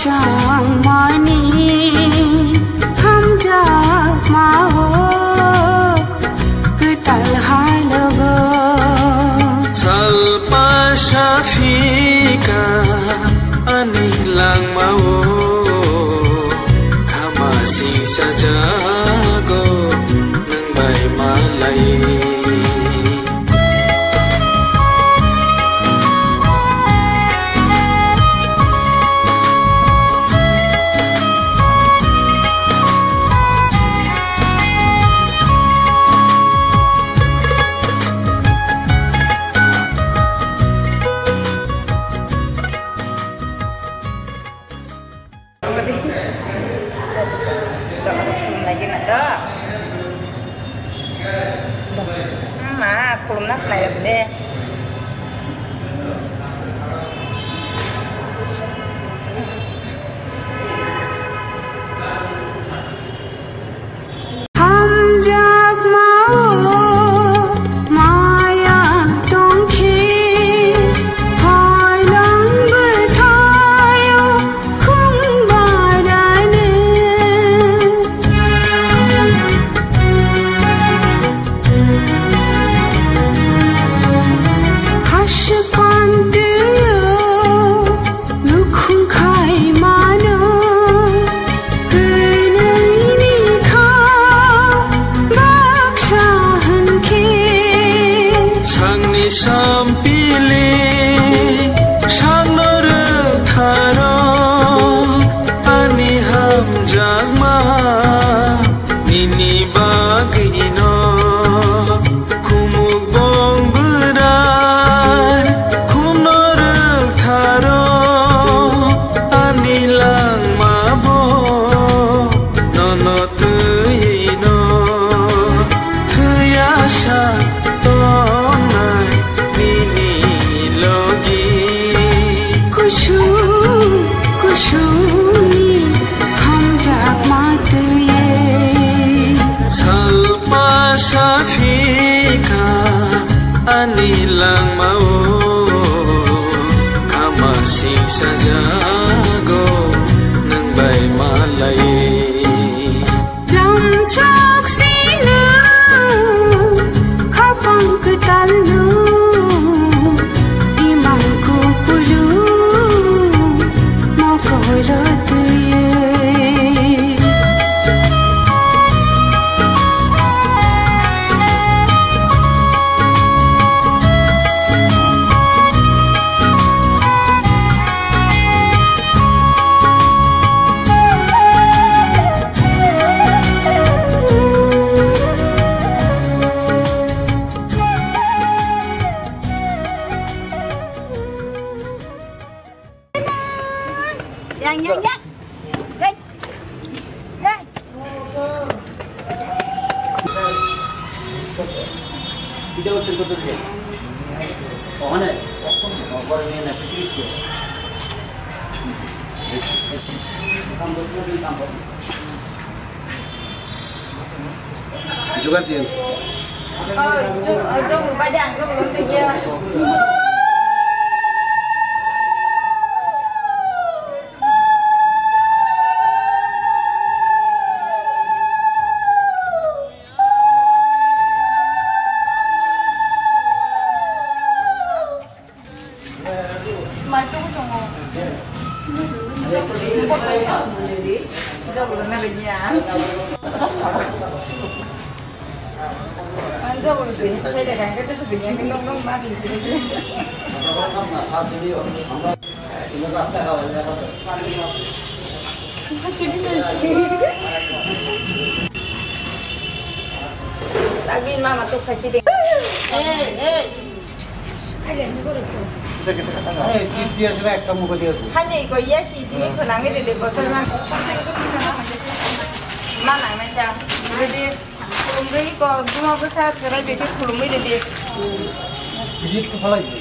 chang mani ham ja ma ho kutal hai logo salpa shafika ani lang mau kama si sajago nang bai malai Kolomnas lah ya benda. ham jag mau maya tong khi hai lang bơ thayo không bài đại ne Hashpan diyo lukhung khai mano Gunay ni ka bakshahan ki sang ni sampili sang noruk tharo ani ham jagma nini bagino kumuk bong berai kum noruk tharo ani lang mabo nono tuyino tuyasha tonai nini logi kushu kushu ni ham jak mate ye salpa shafika ani lang mau kama sing sajago nang bai malai lam sak sinu kapang ketalu imang ku pulu mokola tuye Yang Đây. Đây. Video terkutuk dia. Oh mana? Orang ni nak fikir dia. Tambah lagi tambah. Juga dia. Jom badan ke belum kerja. Lagi mama tu kasih dia. Dia sudah kamu ke dia tu. Hanya ikut ya sini kenang dia deh pasal mana macam jadi kulumri kau cuma besar cerai betul kulumri dia. Jadi kepala itu.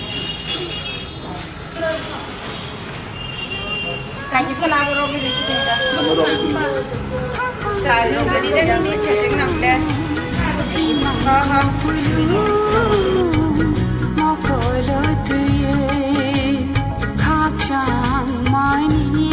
Kaki pun aku rogi di sini dah. Kalau jadi dah ni cekik nak dah. mokola tuye khak chang mani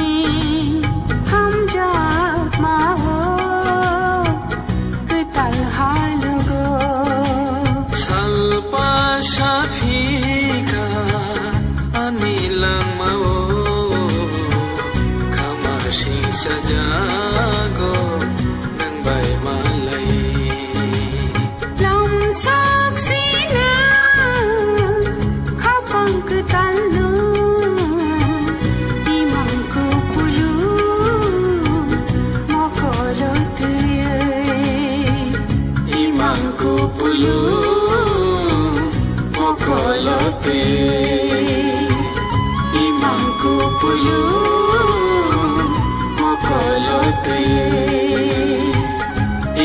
sajago nang bay malay lam saksina kapang ketalno imangku pulu mokolote imangku pulu mokolote imangku pulu mokolote